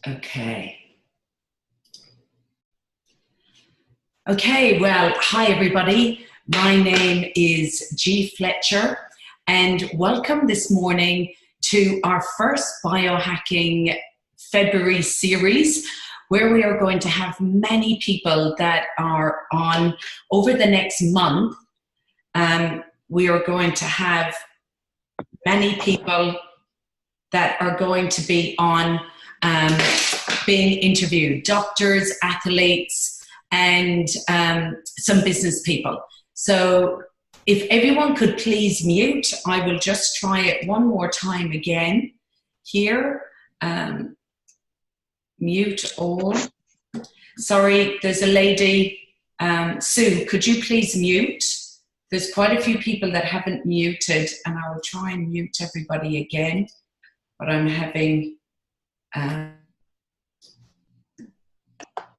Okay. Okay, well, hi everybody. My name is G. Fletcher and welcome this morning to our first Biohacking February series, where we are going to have many people that are on over the next month. We are going to have many people that are going to be on being interviewed, doctors, athletes, and some business people. So if everyone could please mute, I will just try it one more time again here. Mute all. Sorry, there's a lady, Sue, could you please mute? There's quite a few people that haven't muted, and I will try and mute everybody again, but I'm having...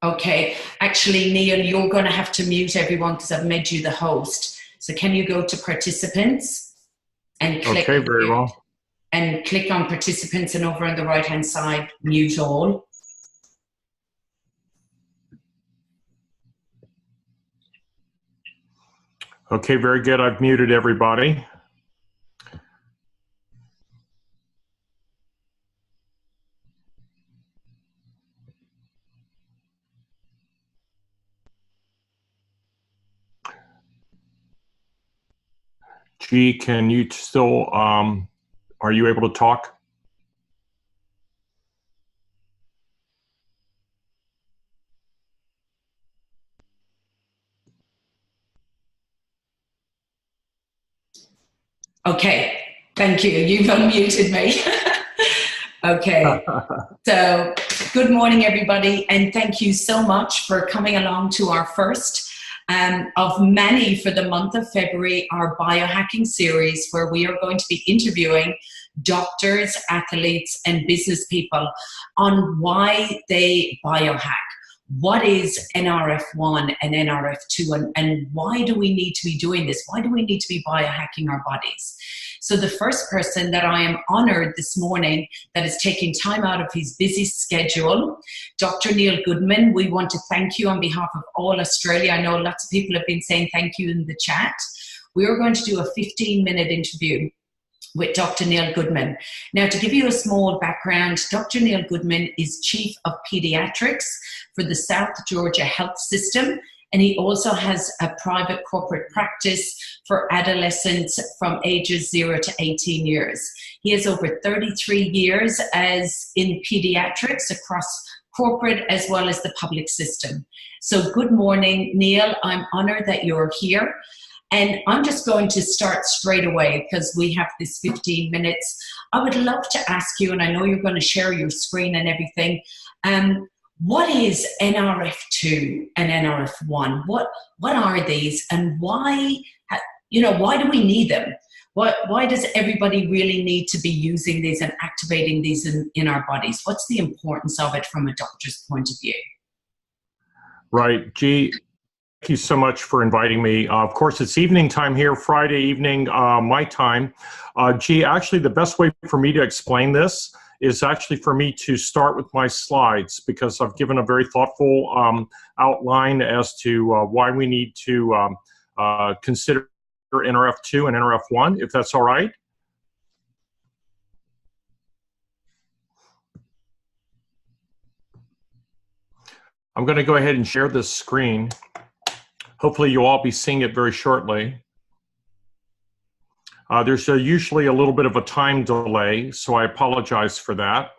Okay, actually, Neil, you're going to have to mute everyone because I've made you the host. So can you go to participants and click? Okay, very well. And click on participants, and over on the right-hand side, mute all. Okay, very good. I've muted everybody. G, can you still, are you able to talk? Okay, thank you. You've unmuted me. Okay, so good morning, everybody, and thank you so much for coming along to our first of many for the month of February, our Biohacking Series, where we are going to be interviewing doctors, athletes, and business people on why they biohack. What is NRF1 and Nrf2, and why do we need to be doing this? Why do we need to be biohacking our bodies? So the first person that I am honored this morning that is taking time out of his busy schedule, Dr. Neil Goodman, we want to thank you on behalf of all Australia. I know lots of people have been saying thank you in the chat. We are going to do a 15-minute interview with Dr. Neil Goodman. Now, to give you a small background, Dr. Neil Goodman is Chief of Pediatrics for the South Georgia Health System, and he also has a private corporate practice for adolescents from ages 0 to 18 years. He has over 33 years as in pediatrics across corporate as well as the public system. So good morning, Neil. I'm honored that you're here. And I'm just going to start straight away because we have this 15 minutes. I would love to ask you, and I know you're going to share your screen and everything, what is NRF2 and NRF1? What are these, and why, why do we need them? Why does everybody really need to be using these and activating these in our bodies? What's the importance of it from a doctor's point of view? Right, G. Thank you so much for inviting me. Of course, it's evening time here, Friday evening, my time. Gee, actually, the best way for me to explain this is actually for me to start with my slides, because I've given a very thoughtful outline as to why we need to consider NRF2 and NRF1, if that's all right. I'm going to go ahead and share this screen. Hopefully you'll all be seeing it very shortly. There's usually a little bit of a time delay, so I apologize for that.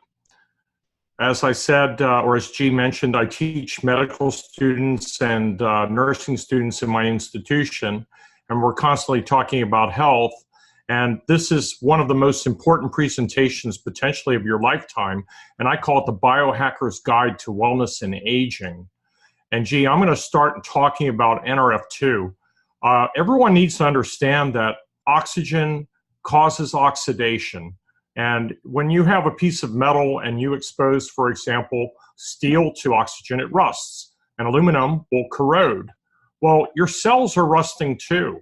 As I said, or as G mentioned, I teach medical students and nursing students in my institution, and we're constantly talking about health. And this is one of the most important presentations potentially of your lifetime, and I call it the Biohacker's Guide to Wellness and Aging. And G, I'm going to start talking about NRF2. Everyone needs to understand that oxygen causes oxidation. And when you have a piece of metal and you expose, for example, steel to oxygen, it rusts, and aluminum will corrode. Well, your cells are rusting too.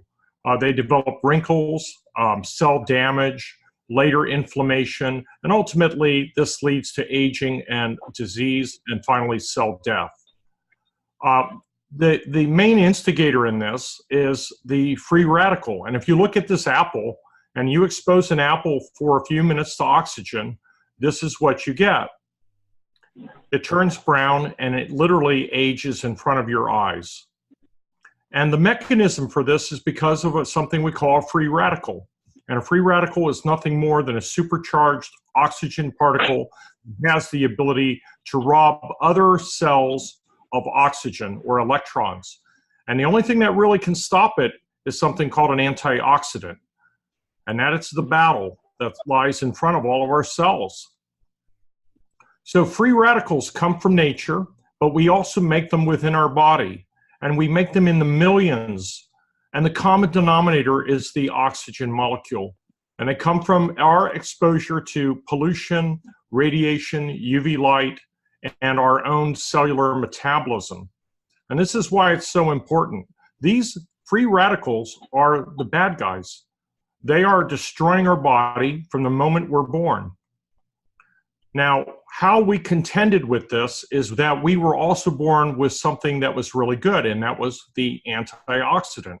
They develop wrinkles, cell damage, later inflammation, and ultimately this leads to aging and disease and finally cell death. The main instigator in this is the free radical. And if you look at this apple and you expose an apple for a few minutes to oxygen, this is what you get. It turns brown and it literally ages in front of your eyes. And the mechanism for this is because of something we call a free radical. And a free radical is nothing more than a supercharged oxygen particle that has the ability to rob other cells of oxygen or electrons. And the only thing that really can stop it is something called an antioxidant. And that is the battle that lies in front of all of our cells. So free radicals come from nature, but we also make them within our body. And we make them in the millions. And the common denominator is the oxygen molecule. And they come from our exposure to pollution, radiation, UV light, and our own cellular metabolism. And this is why it's so important. These free radicals are the bad guys. They are destroying our body from the moment we're born. Now, how we contended with this is that we were also born with something that was really good, and that was the antioxidant.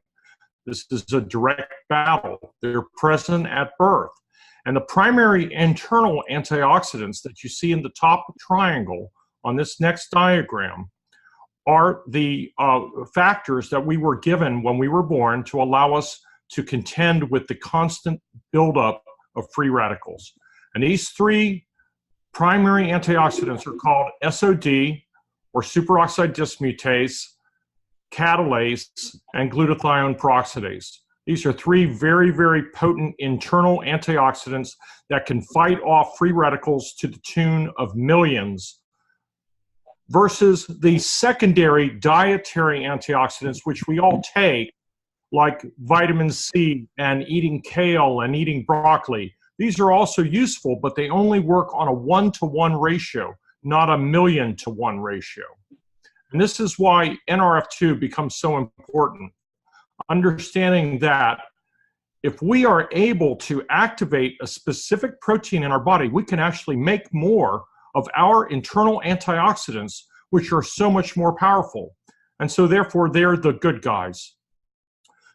This is a direct battle. They're present at birth. And the primary internal antioxidants that you see in the top triangle on this next diagram are the factors that we were given when we were born to allow us to contend with the constant buildup of free radicals. And these three primary antioxidants are called SOD, or superoxide dismutase, catalase, and glutathione peroxidase. These are three very, very potent internal antioxidants that can fight off free radicals to the tune of millions, versus the secondary dietary antioxidants, which we all take, like vitamin C and eating kale and eating broccoli. These are also useful, but they only work on a 1-to-1 ratio, not a 1,000,000-to-1 ratio. And this is why Nrf2 becomes so important. Understanding that if we are able to activate a specific protein in our body, we can actually make more of our internal antioxidants, which are so much more powerful. And so therefore, they're the good guys.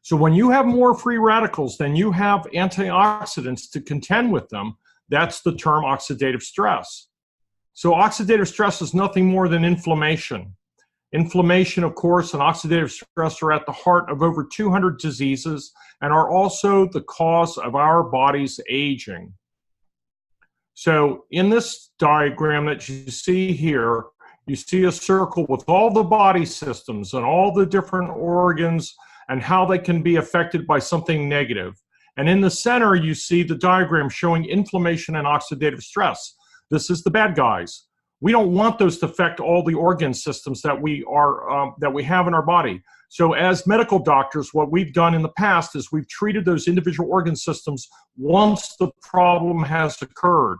So when you have more free radicals than you have antioxidants to contend with them, that's the term oxidative stress. So oxidative stress is nothing more than inflammation. Inflammation, of course, and oxidative stress are at the heart of over 200 diseases and are also the cause of our body's aging. So in this diagram that you see here, you see a circle with all the body systems and all the different organs and how they can be affected by something negative. And in the center, you see the diagram showing inflammation and oxidative stress. This is the bad guys. We don't want those to affect all the organ systems that we have in our body. So as medical doctors, what we've done in the past is we've treated those individual organ systems once the problem has occurred.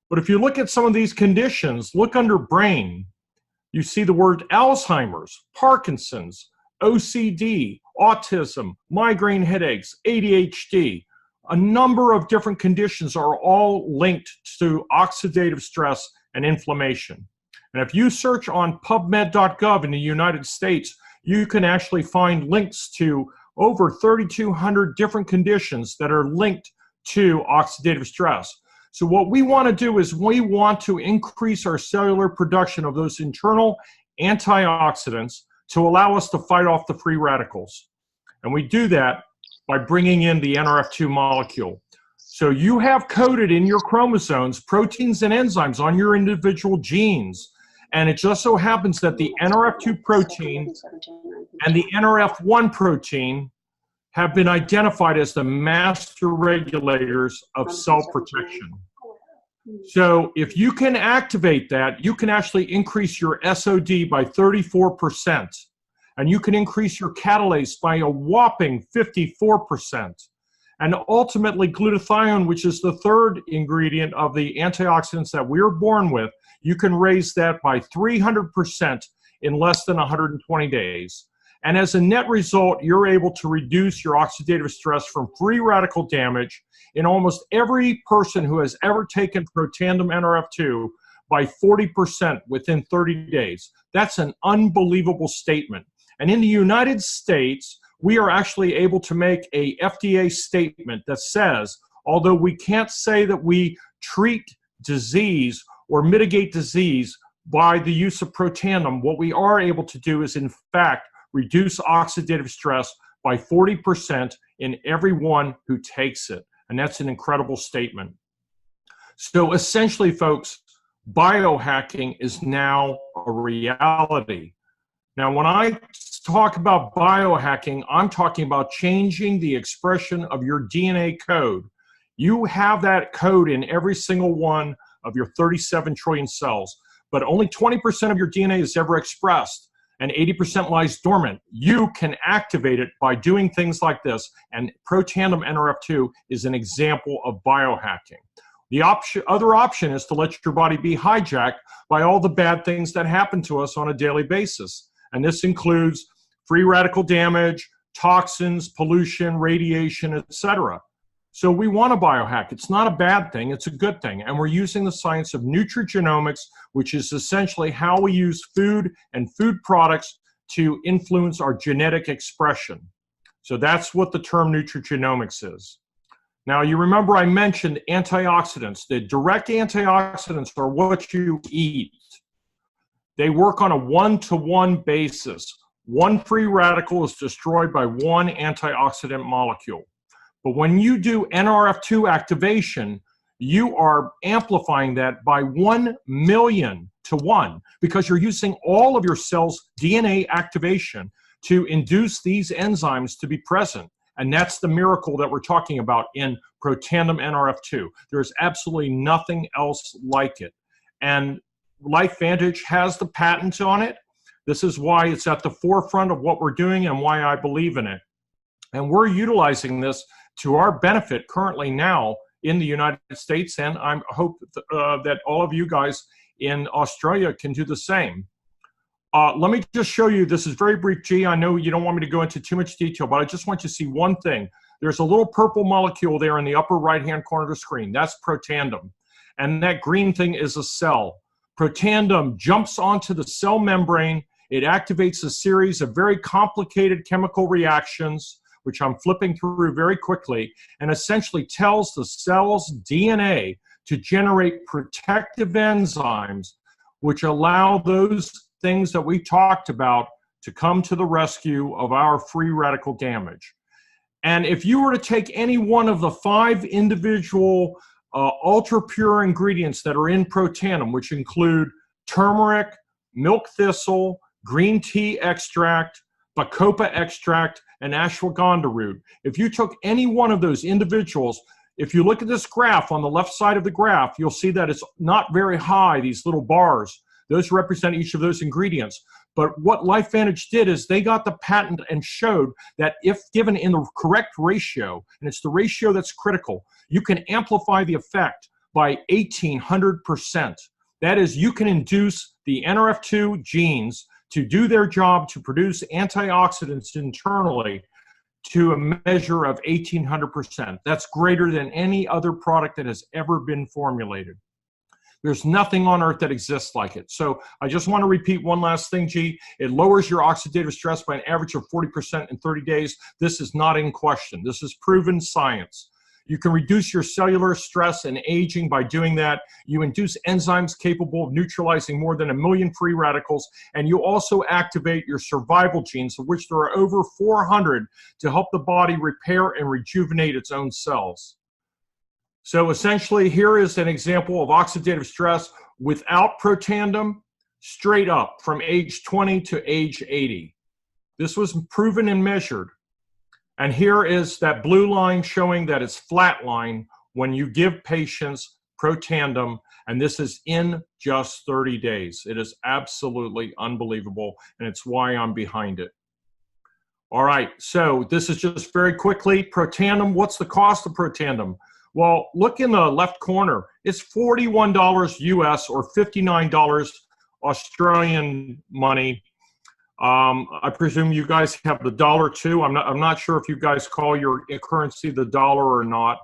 But if you look at some of these conditions, look under brain, you see the word Alzheimer's, Parkinson's, OCD, autism, migraine headaches, ADHD. A number of different conditions are all linked to oxidative stress and inflammation. And if you search on PubMed.gov in the United States, you can actually find links to over 3,200 different conditions that are linked to oxidative stress. So what we want to do is we want to increase our cellular production of those internal antioxidants to allow us to fight off the free radicals. And we do that by bringing in the Nrf2 molecule. So you have coded in your chromosomes proteins and enzymes on your individual genes. And it just so happens that the Nrf2 protein and the NRF1 protein have been identified as the master regulators of cell protection. So if you can activate that, you can actually increase your SOD by 34%. And you can increase your catalase by a whopping 54%. And ultimately, glutathione, which is the third ingredient of the antioxidants that we're born with, you can raise that by 300% in less than 120 days. And as a net result, you're able to reduce your oxidative stress from free radical damage in almost every person who has ever taken Protandim Nrf2 by 40% within 30 days. That's an unbelievable statement. And in the United States, we are actually able to make a FDA statement that says, although we can't say that we treat disease or mitigate disease by the use of Protandim, what we are able to do is, in fact, reduce oxidative stress by 40% in everyone who takes it. And that's an incredible statement. So essentially, folks, biohacking is now a reality. Now, when I talk about biohacking, I'm talking about changing the expression of your DNA code. You have that code in every single one of your 37 trillion cells, but only 20% of your DNA is ever expressed, and 80% lies dormant. You can activate it by doing things like this, and Protandim Nrf2 is an example of biohacking. The other option is to let your body be hijacked by all the bad things that happen to us on a daily basis. And this includes free radical damage, toxins, pollution, radiation, etc. So we want to biohack. It's not a bad thing, it's a good thing. And we're using the science of nutrigenomics, which is essentially how we use food and food products to influence our genetic expression. So that's what the term nutrigenomics is. Now, you remember I mentioned antioxidants. The direct antioxidants are what you eat. They work on a one-to-one basis. One free radical is destroyed by one antioxidant molecule. But when you do Nrf2 activation, you are amplifying that by 1,000,000 to 1 because you're using all of your cells' DNA activation to induce these enzymes to be present. And that's the miracle that we're talking about in Protandim Nrf2. There's absolutely nothing else like it. And LifeVantage has the patent on it. This is why it's at the forefront of what we're doing and why I believe in it. And we're utilizing this to our benefit currently now in the United States, and I hope that all of you guys in Australia can do the same. Let me just show you, this is very brief, G. I know you don't want me to go into too much detail, but I just want you to see one thing. There's a little purple molecule there in the upper right-hand corner of the screen. That's Protandim. And that green thing is a cell. Protandim jumps onto the cell membrane. It activates a series of very complicated chemical reactions, which I'm flipping through very quickly, and essentially tells the cell's DNA to generate protective enzymes, which allow those things that we talked about to come to the rescue of our free radical damage. And if you were to take any one of the 5 individual ultra pure ingredients that are in Protandim, which include turmeric, milk thistle, green tea extract, bacopa extract, and ashwagandha root, if you took any one of those individuals, if you look at this graph on the left side of the graph, you'll see that it's not very high, these little bars. Those represent each of those ingredients. But what LifeVantage did is they got the patent and showed that if given in the correct ratio, and it's the ratio that's critical, you can amplify the effect by 1,800%. That is, you can induce the Nrf2 genes to do their job to produce antioxidants internally to a measure of 1,800%. That's greater than any other product that has ever been formulated. There's nothing on earth that exists like it. So I just want to repeat one last thing, G. It lowers your oxidative stress by an average of 40% in 30 days. This is not in question. This is proven science. You can reduce your cellular stress and aging by doing that. You induce enzymes capable of neutralizing more than 1,000,000 free radicals, and you also activate your survival genes, of which there are over 400, to help the body repair and rejuvenate its own cells. So essentially, here is an example of oxidative stress without Protandim, straight up from age 20 to age 80. This was proven and measured. And here is that blue line showing that it's flatline when you give patients Protandim, and this is in just 30 days. It is absolutely unbelievable, and it's why I'm behind it. All right, so this is just very quickly, Protandim. What's the cost of Protandim? Well, look in the left corner. It's $41 US or $59 Australian money. I presume you guys have the dollar too. I'm not sure if you guys call your currency the dollar or not,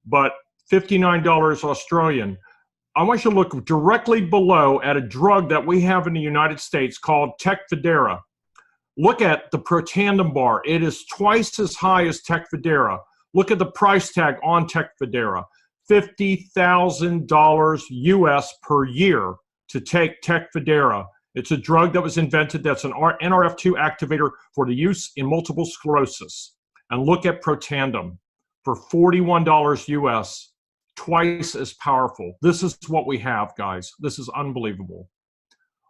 but $59 Australian. I want you to look directly below at a drug that we have in the United States called Tecfidera. Look at the Protandim bar. It is twice as high as Tecfidera. Look at the price tag on Tecfidera. $50,000 US per year to take Tecfidera. It's a drug that was invented that's an Nrf2 activator for the use in multiple sclerosis. And look at Protandim for $41 US, twice as powerful. This is what we have, guys. This is unbelievable.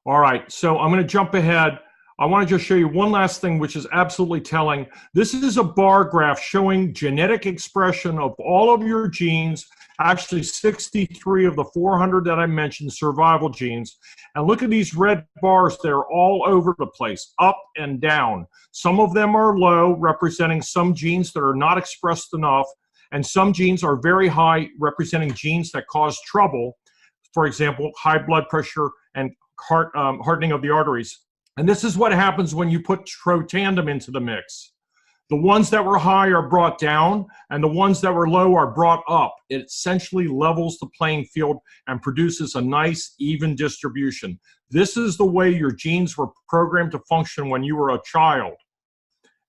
All right, so I'm going to jump ahead. I want to just show you one last thing, which is absolutely telling. This is a bar graph showing genetic expression of all of your genes, actually 63 of the 400 that I mentioned, survival genes. And look at these red bars. They're all over the place, up and down. Some of them are low, representing some genes that are not expressed enough, and some genes are very high, representing genes that cause trouble. For example, high blood pressure and hardening of the arteries. And this is what happens when you put Protandim into the mix. The ones that were high are brought down, and the ones that were low are brought up. It essentially levels the playing field and produces a nice, even distribution. This is the way your genes were programmed to function when you were a child.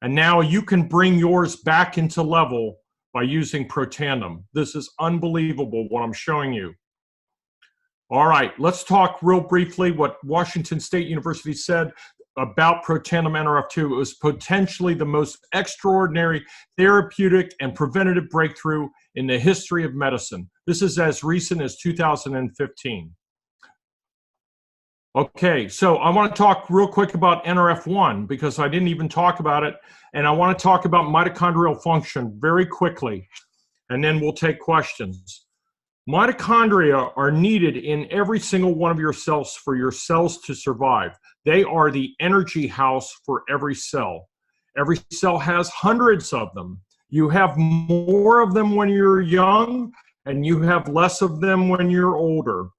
And now you can bring yours back into level by using Protandim. This is unbelievable what I'm showing you. All right, let's talk real briefly what Washington State University said about Protandim Nrf2. It was potentially the most extraordinary therapeutic and preventative breakthrough in the history of medicine. This is as recent as 2015. Okay, so I want to talk real quick about NRF1 because I didn't even talk about it, and I want to talk about mitochondrial function very quickly, and then we'll take questions. Mitochondria are needed in every single one of your cells for your cells to survive. They are the energy house for every cell. Every cell has hundreds of them. You have more of them when you're young, and you have less of them when you're older.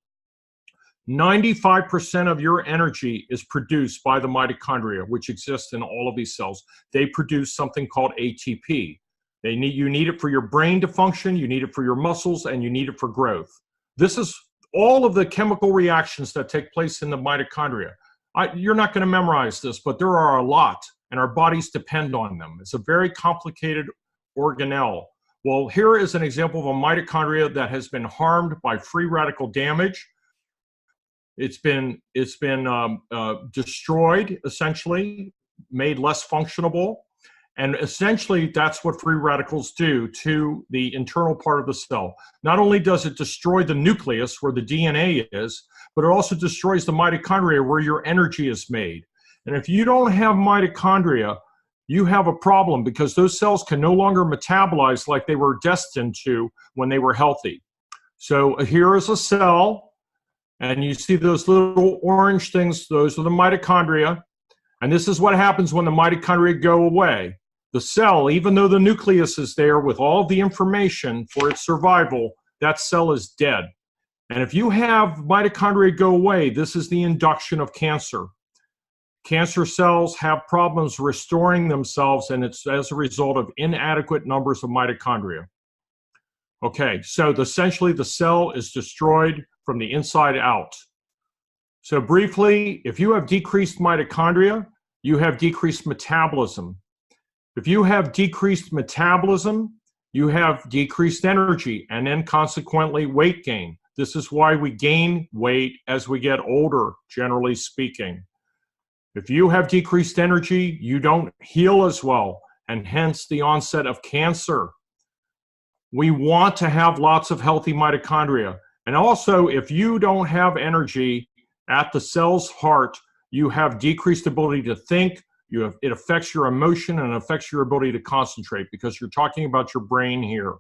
95% of your energy is produced by the mitochondria, which exist in all of these cells. They produce something called ATP. You need it for your brain to function, you need it for your muscles, and you need it for growth. This is all of the chemical reactions that take place in the mitochondria. You're not going to memorize this, but there are a lot, and our bodies depend on them. It's a very complicated organelle. Well, here is an example of a mitochondria that has been harmed by free radical damage. It's been destroyed, essentially, made less functionable. And essentially, that's what free radicals do to the internal part of the cell. Not only does it destroy the nucleus where the DNA is, but it also destroys the mitochondria where your energy is made. And if you don't have mitochondria, you have a problem because those cells can no longer metabolize like they were destined to when they were healthy. So here is a cell, and you see those little orange things, those are the mitochondria. And this is what happens when the mitochondria go away. The cell, even though the nucleus is there with all the information for its survival, that cell is dead. And if you have mitochondria go away, this is the induction of cancer. Cancer cells have problems restoring themselves, and it's as a result of inadequate numbers of mitochondria. Okay, so essentially the cell is destroyed from the inside out. So briefly, if you have decreased mitochondria, you have decreased metabolism. If you have decreased metabolism, you have decreased energy and then consequently weight gain. This is why we gain weight as we get older, generally speaking. If you have decreased energy, you don't heal as well, and hence the onset of cancer. We want to have lots of healthy mitochondria. And also, if you don't have energy at the cell's heart, you have decreased ability to think. It affects your emotion and affects your ability to concentrate because you're talking about your brain here.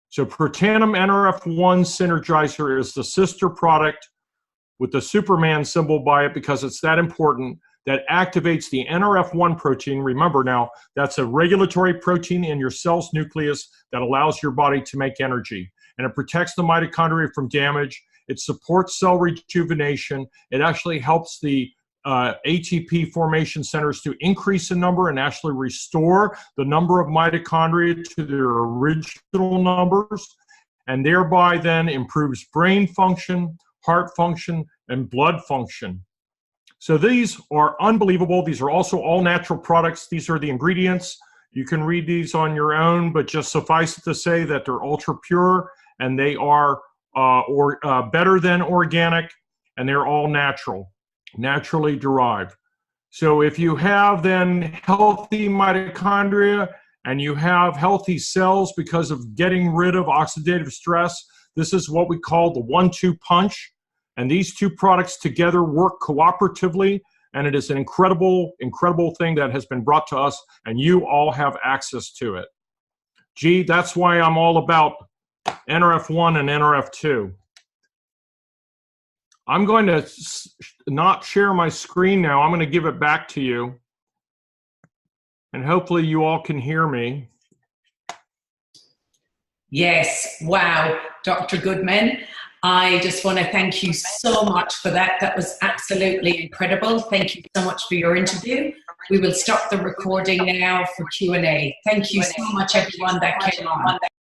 So Protandim NRF1 Synergizer is the sister product with the Superman symbol by it because it's that important, that activates the NRF1 protein. Remember now, that's a regulatory protein in your cell's nucleus that allows your body to make energy. And it protects the mitochondria from damage. It supports cell rejuvenation. It actually helps the ATP formation centers to increase in number and actually restore the number of mitochondria to their original numbers, and thereby then improves brain function, heart function, and blood function. So these are unbelievable. These are also all natural products. These are the ingredients. You can read these on your own, but just suffice it to say that they're ultra pure, and they are better than organic, and they're all natural, naturally derived. So if you have then healthy mitochondria and you have healthy cells because of getting rid of oxidative stress, this is what we call the 1-2 punch. And these two products together work cooperatively, and it is an incredible, incredible thing that has been brought to us, and you all have access to it. Gee, that's why I'm all about NRF1 and NRF2. I'm going to not share my screen now. I'm going to give it back to you, and hopefully you all can hear me. Yes, wow, Dr. Goodman. I just want to thank you so much for that. That was absolutely incredible. Thank you so much for your interview. We will stop the recording now for Q&A. Thank you so much, everyone that came on.